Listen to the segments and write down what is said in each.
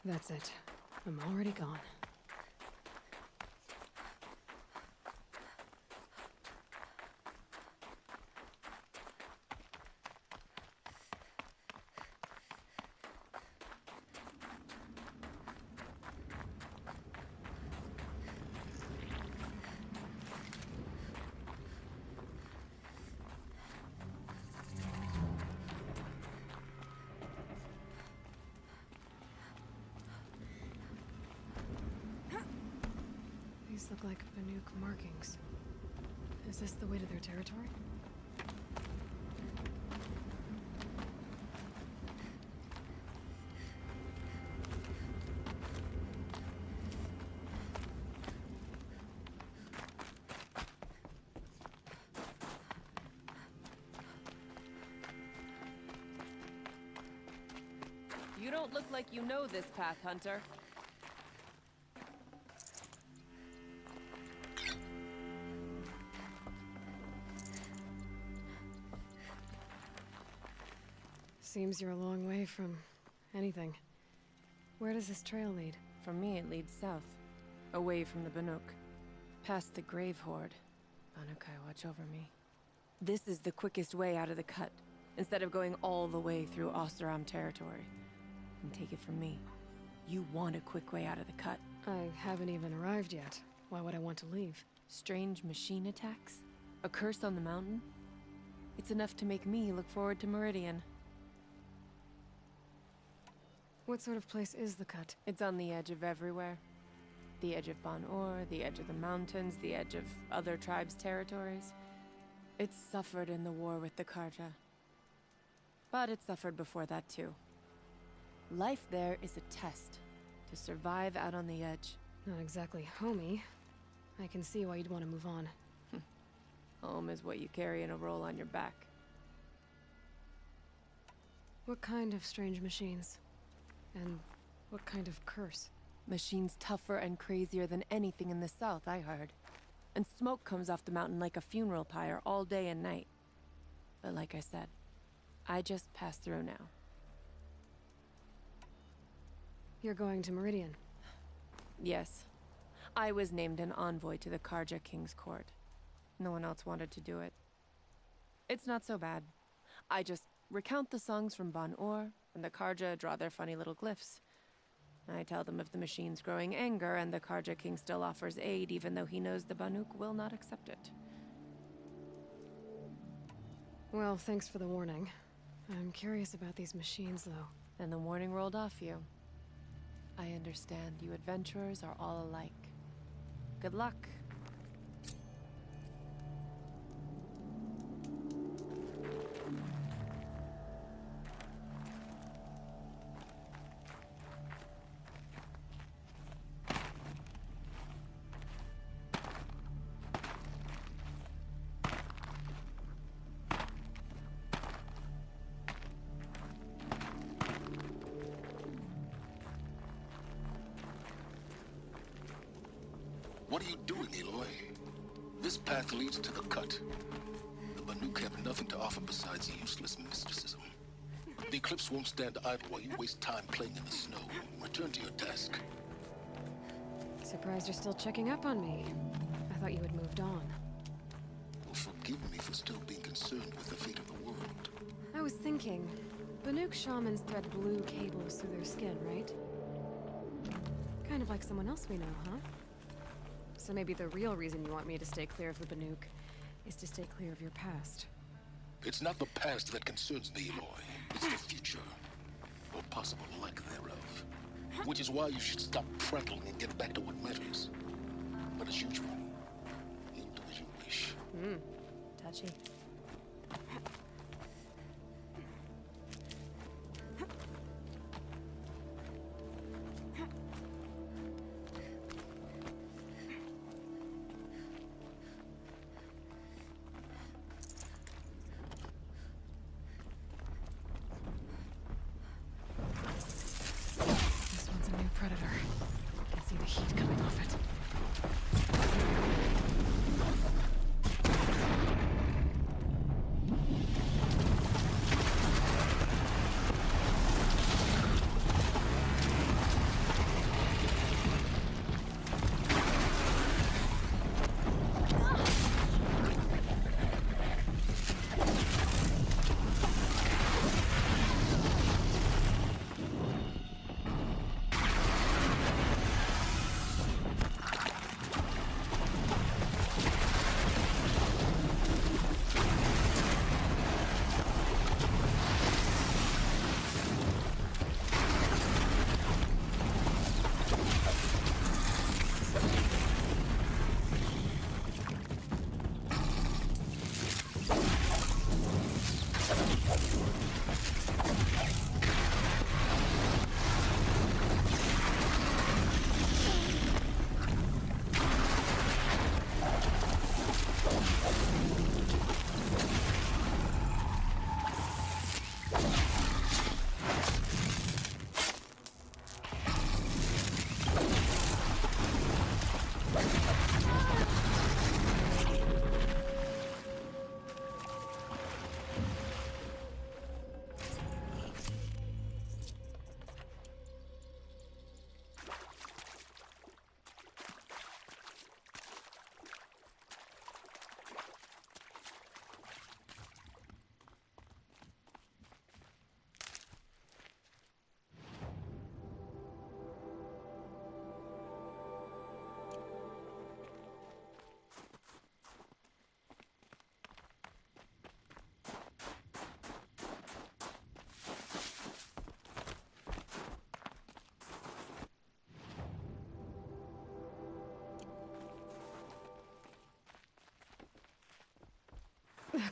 That's it. I'm already gone. These look like Banuk markings. Is this the way to their territory? You don't look like you know this path, Hunter. Seems you're a long way from anything. Where does this trail lead? For me, it leads south, away from the Banuk, past the Grave Horde. Banukai, watch over me. This is the quickest way out of the cut, instead of going all the way through Oseram territory. And take it from me, you want a quick way out of the cut. I haven't even arrived yet. Why would I want to leave? Strange machine attacks? A curse on the mountain? It's enough to make me look forward to Meridian. What sort of place is the cut? It's on the edge of everywhere. The edge of Ban-Or, the edge of the mountains, the edge of other tribes' territories. It's suffered in the war with the Karja. But it suffered before that too. Life there is a test to survive out on the edge. Not exactly homey. I can see why you'd want to move on. Home is what you carry in a roll on your back. What kind of strange machines? And what kind of curse? Machines tougher and crazier than anything in the south, I heard. And smoke comes off the mountain like a funeral pyre all day and night. But like I said, I just passed through now. You're going to Meridian? Yes. I was named an envoy to the Karja King's court. No one else wanted to do it. It's not so bad. I just recount the songs from Ban-Or, and the Karja draw their funny little glyphs. I tell them of the machine's growing anger, and the Karja King still offers aid even though he knows the Banuk will not accept it. Well, thanks for the warning. I'm curious about these machines, though. Then the warning rolled off you. I understand you adventurers are all alike. Good luck. What are you doing, Aloy? This path leads to the cut. The Banuk have nothing to offer besides useless mysticism. The Eclipse won't stand idle while you waste time playing in the snow. Return to your task. Surprised you're still checking up on me. I thought you had moved on. Well, forgive me for still being concerned with the fate of the world. I was thinking, Banuk shamans thread blue cables through their skin, right? Kind of like someone else we know, huh? So maybe the real reason you want me to stay clear of the Banuk is to stay clear of your past. It's not the past that concerns me, Aloy. It's the future. Or possible lack thereof. Which is why you should stop prattling and get back to what matters. But as usual, you'll do as you wish. Touchy. This one's a new predator. I can see the heat coming off it.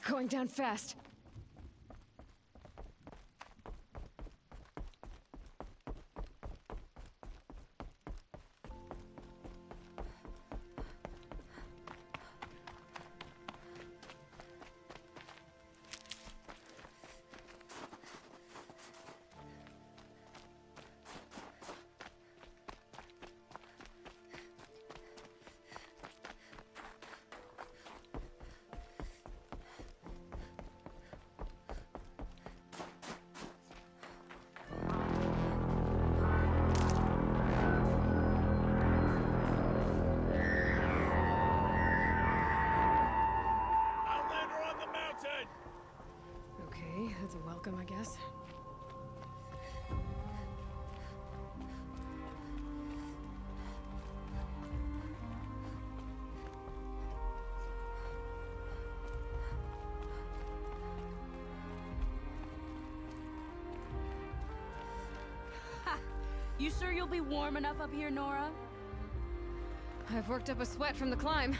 Going down fast. Okay, that's a welcome, I guess. You sure you'll be warm enough up here, Nora? I've worked up a sweat from the climb.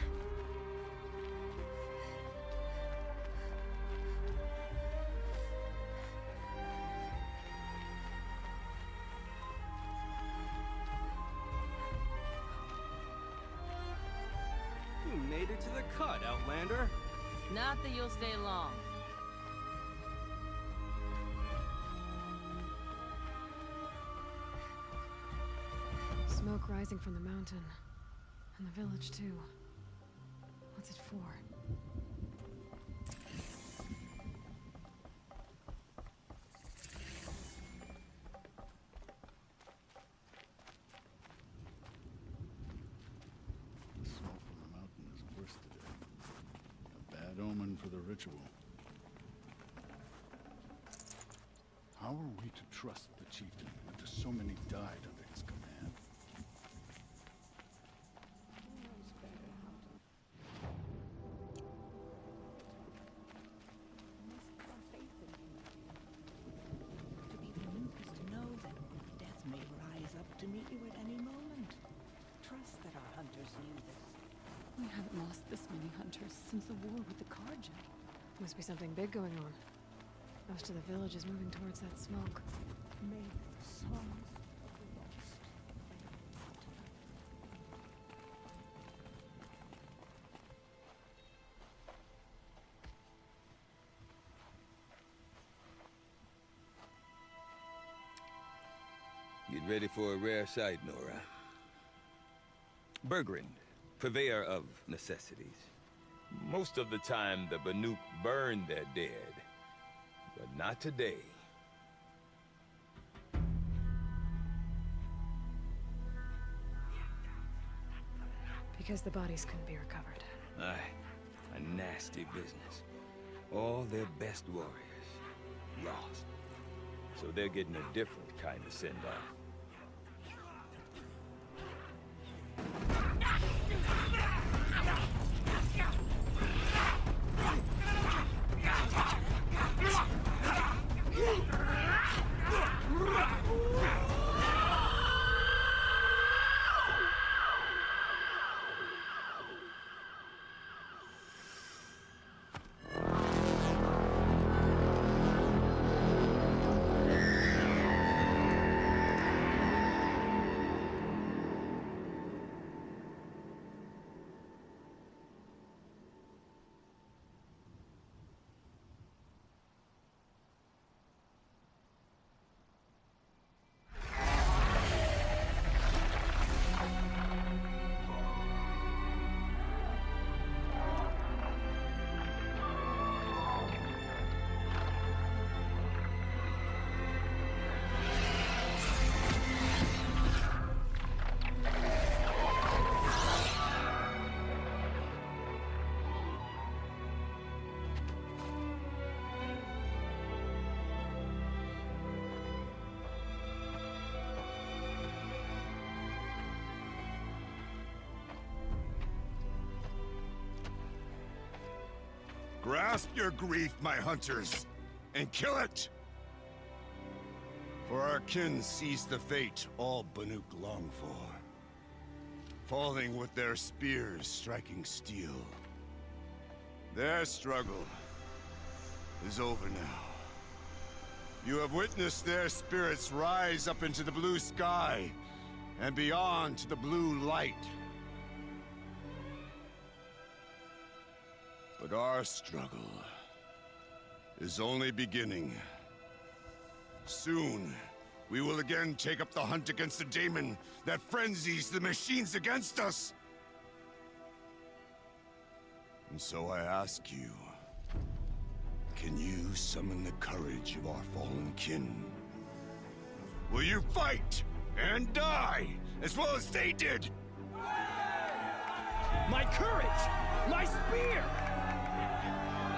You made it to the cut, Outlander. Not that you'll stay long. Smoke rising from the mountain. And the village, too. What's it for? The smoke from the mountain is worse today. A bad omen for the ritual. How are we to trust the chieftain after so many died under his command? To be Banuk is to know that death may rise up to meet you at any moment. Trust that our hunters knew this. We haven't lost this many hunters since the war with the Karja. Must be something big going on. Most of the village is moving towards that smoke. May the songs of the lost Get ready for a rare sight, Nora. Bergrin, purveyor of necessities. Most of the time, the Banuk burn their dead. But not today. Because the bodies couldn't be recovered. Aye, a nasty business. All their best warriors lost. So they're getting a different kind of send-off. Grasp your grief, my hunters, and kill it! For our kin sees the fate all Banuk long for. Falling with their spears striking steel. Their struggle is over now. You have witnessed their spirits rise up into the blue sky and beyond to the blue light. But our struggle is only beginning. Soon, we will again take up the hunt against the Daemon that frenzies the machines against us. And so I ask you, can you summon the courage of our fallen kin? Will you fight and die as well as they did? My courage! My spear!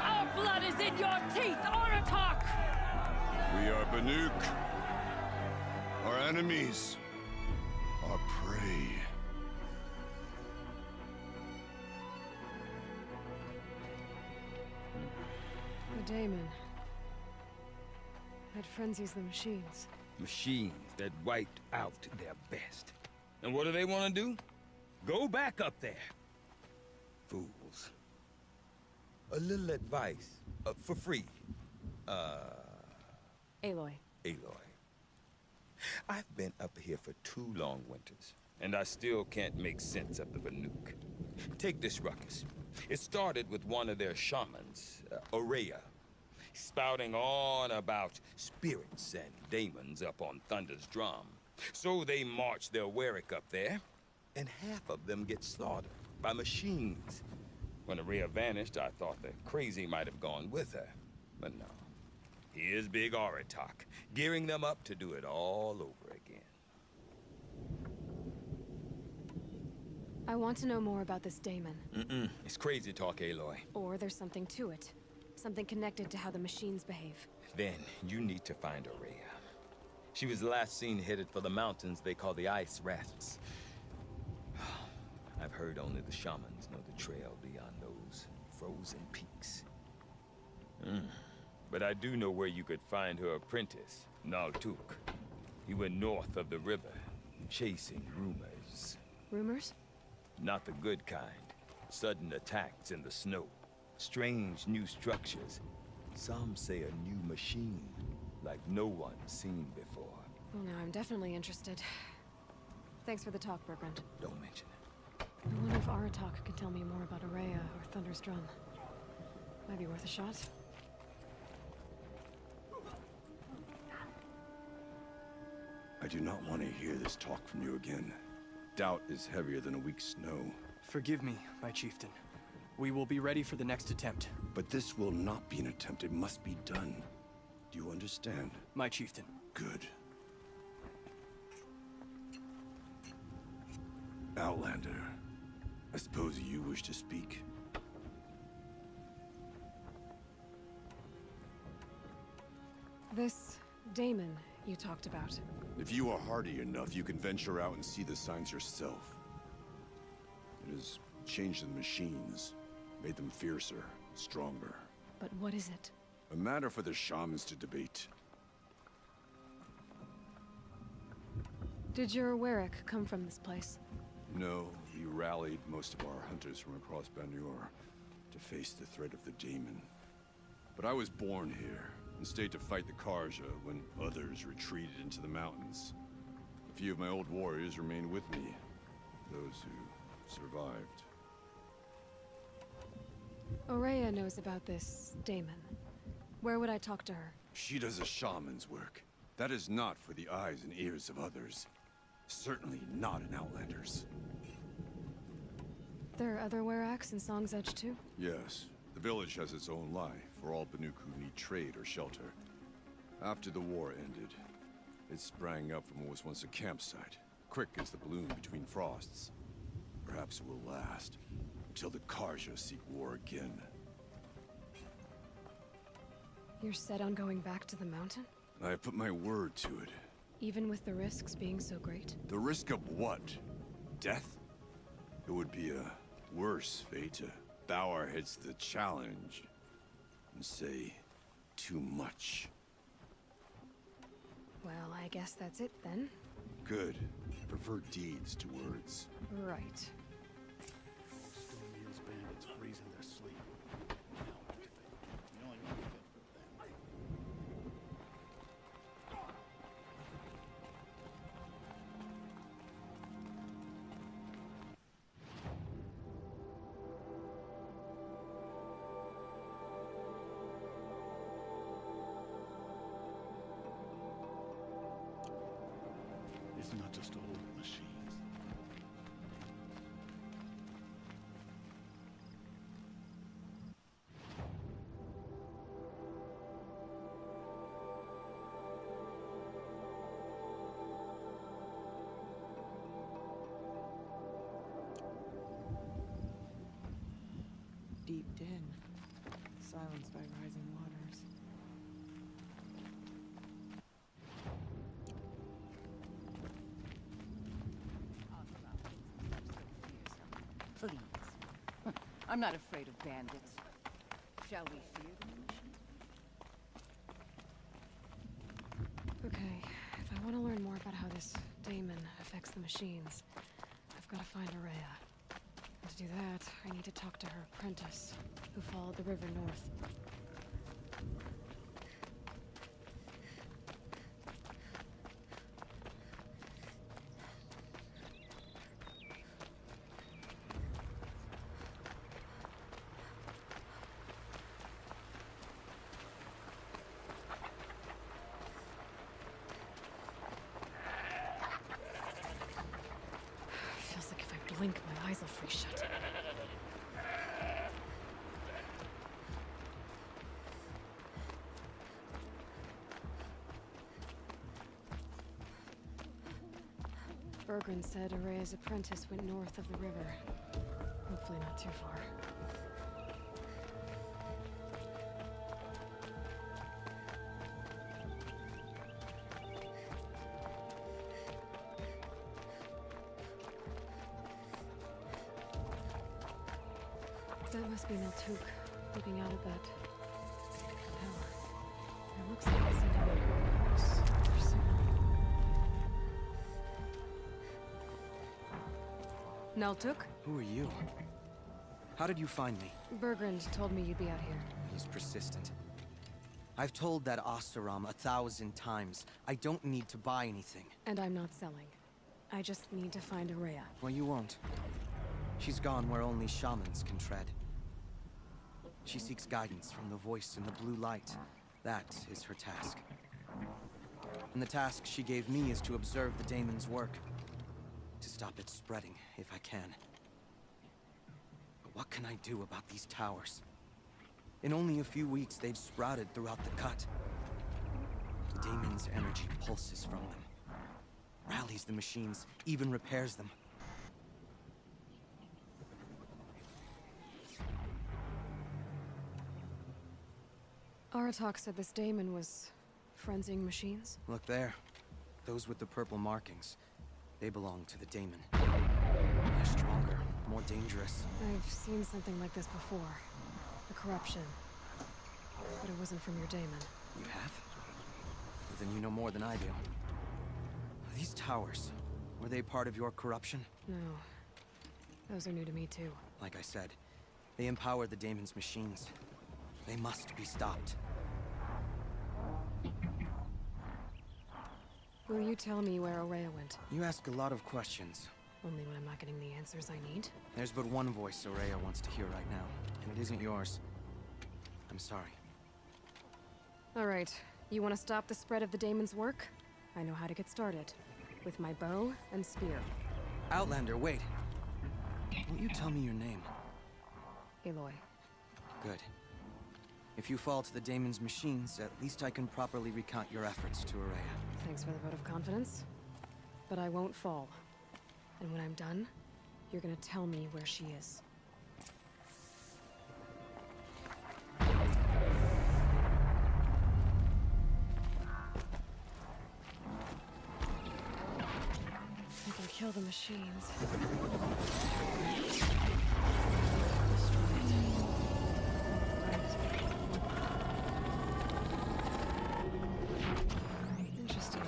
Our blood is in your teeth, Aratak! We are Banuk. Our enemies. Our prey. The Daemon. That frenzies the machines. Machines that wiped out their best. And what do they want to do? Go back up there. Fools. A little advice, for free. Aloy. Aloy. I've been up here for 2 long winters, and I still can't make sense of the Banuk. Take this ruckus. It started with one of their shamans, Aurea, spouting on about spirits and demons up on Thunder's drum. So they march their Warwick up there, and half of them get slaughtered by machines. When Aurea vanished, I thought the crazy might have gone with her, but no. Here's Big Aratak, gearing them up to do it all over again. I want to know more about this Daemon. It's crazy talk, Aloy. Or there's something to it. Something connected to how the machines behave. Then you need to find Aurea. She was last seen headed for the mountains they call the Ice Rasps. I've heard only the shamans know the trail beyond those frozen peaks. But I do know where you could find her apprentice, Naltuk. He went north of the river, chasing rumors. Rumors? Not the good kind. Sudden attacks in the snow. Strange new structures. Some say a new machine, like no one's seen before. Well, now I'm definitely interested. Thanks for the talk, Bergrand. Don't mention it. I wonder if Aratak can tell me more about Aurea or Thunder's drum. Might be worth a shot. I do not want to hear this talk from you again. Doubt is heavier than a week's snow. Forgive me, my chieftain. We will be ready for the next attempt. But this will not be an attempt. It must be done. Do you understand? My chieftain. Good. Outlander, I suppose you wish to speak? This Daemon you talked about. If you are hardy enough, you can venture out and see the signs yourself. It has changed the machines, made them fiercer, stronger. But what is it? A matter for the shamans to debate. Did your Warwick come from this place? No, we rallied most of our hunters from across Banur to face the threat of the Daemon. But I was born here, and stayed to fight the Karja when others retreated into the mountains. A few of my old warriors remained with me, those who survived. Aurea knows about this Daemon. Where would I talk to her? She does a shaman's work. That is not for the eyes and ears of others. Certainly not an Outlander's. There are other Warracks in Song's Edge too? Yes. The village has its own life for all Banuk who need trade or shelter. After the war ended, it sprang up from what was once a campsite, quick as the bloom between frosts. Perhaps it will last, until the Karja seek war again. You're set on going back to the mountain? I have put my word to it. Even with the risks being so great? The risk of what? Death? It would be a worse fate to bow our heads to the challenge and say too much. Well, I guess that's it then. Good. I prefer deeds to words. Right. Storm Yields bandits freezing their sleep. The only one fit for in, silenced by rising waters. Please. I'm not afraid of bandits. Shall we fear the mission? Okay, if I want to learn more about how this Daemon affects the machines, I've got to find Araya. And to do that, I need to talk to her apprentice, who followed the river north. Feels like if I blink, my eyes will freeze shut. Bergren said Araya's apprentice went north of the river. Hopefully not too far. That must be Meltuk, looking out at that tower. It looks like it's sending out a signal. Meltuk? Who are you? How did you find me? Bergrand told me you'd be out here. He's persistent. I've told that Oseram 1,000 times. I don't need to buy anything. And I'm not selling. I just need to find Araya. Well, you won't. She's gone where only shamans can tread. She seeks guidance from the voice in the blue light. That is her task. And the task she gave me is to observe the Daemon's work. To stop it spreading, if I can. But what can I do about these towers? In only a few weeks, they've sprouted throughout the cut. The Daemon's energy pulses from them. Rallies the machines, even repairs them. Aratak said this Daemon was frenzying machines. Look there. Those with the purple markings. They belong to the Daemon. They're stronger, more dangerous. I've seen something like this before. The corruption. But it wasn't from your Daemon. You have? Then you know more than I do. These towers, were they part of your corruption? No. Those are new to me too. Like I said, they empower the Daemon's machines. They must be stopped. Will you tell me where Araya went? You ask a lot of questions. Only when I'm not getting the answers I need? There's but one voice Araya wants to hear right now, and it isn't yours. I'm sorry. Alright, you want to stop the spread of the Daemon's work? I know how to get started. With my bow and spear. Outlander, wait. Won't you tell me your name? Aloy. Good. If you fall to the Daemon's machines, at least I can properly recount your efforts to Araya. Thanks for the vote of confidence. But I won't fall. And when I'm done, you're gonna tell me where she is. I can kill the machines. Interesting.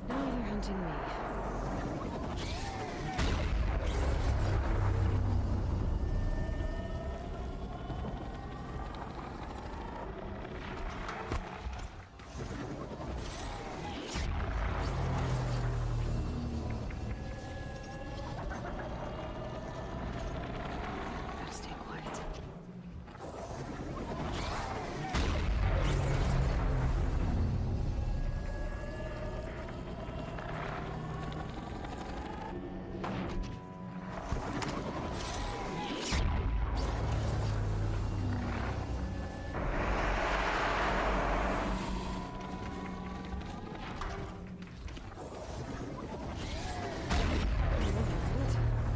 Now they're hunting me. Gotta stay quiet.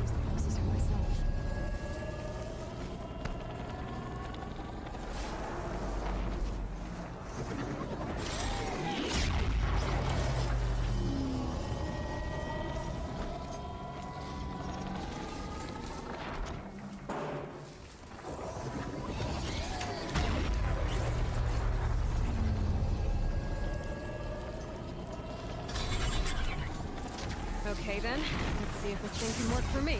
Use the pulses for myself. Okay then, let's see if this thing can work for me.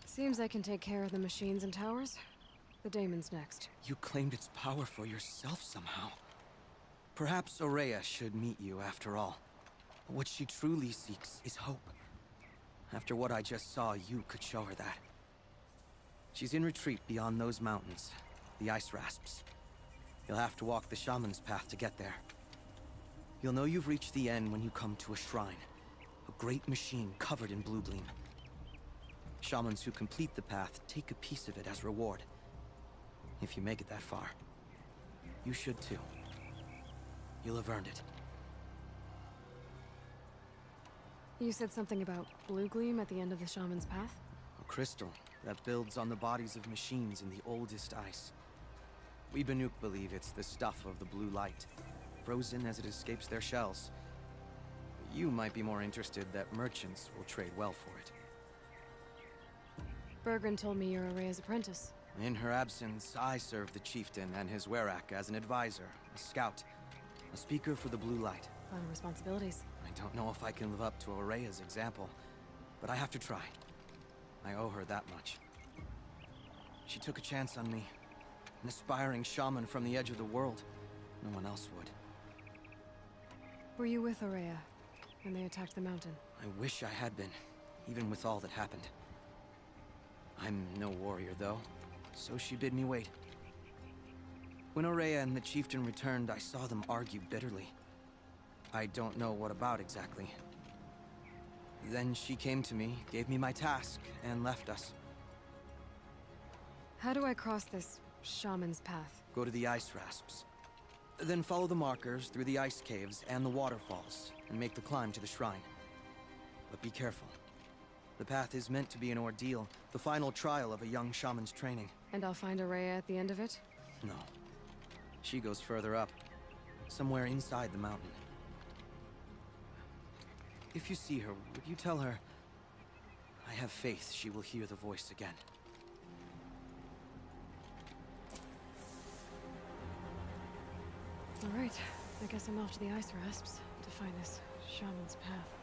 Seems I can take care of the machines and towers. The Daemon's next. You claimed its power for yourself somehow. Perhaps Aurea should meet you after all. What she truly seeks is hope. After what I just saw, you could show her that. She's in retreat beyond those mountains, the ice rasps. You'll have to walk the shaman's path to get there. You'll know you've reached the end when you come to a shrine. A great machine covered in blue gleam. Shamans who complete the path take a piece of it as reward. If you make it that far, you should too. You'll have earned it. You said something about blue gleam at the end of the shaman's path? A crystal that builds on the bodies of machines in the oldest ice. We Banuk believe it's the stuff of the blue light, frozen as it escapes their shells. You might be more interested that merchants will trade well for it. Bergren told me you're Aurea's apprentice. In her absence, I serve the chieftain and his werak as an advisor, a scout, a speaker for the blue light. A lot of responsibilities. I don't know if I can live up to Aurea's example, but I have to try. I owe her that much. She took a chance on me, an aspiring shaman from the edge of the world. No one else would. Were you with Aurea when they attacked the mountain? I wish I had been, even with all that happened. I'm no warrior, though, so she bid me wait. When Aurea and the chieftain returned, I saw them argue bitterly. I don't know what about exactly. Then she came to me, gave me my task, and left us. How do I cross this shaman's path? Go to the ice rasps. Then follow the markers through the ice caves and the waterfalls, and make the climb to the shrine. But be careful. The path is meant to be an ordeal, the final trial of a young shaman's training. And I'll find Araya at the end of it? No. She goes further up. Somewhere inside the mountain. If you see her, would you tell her... I have faith she will hear the voice again. All right. I guess I'm off to the ice rasps to find this shaman's path.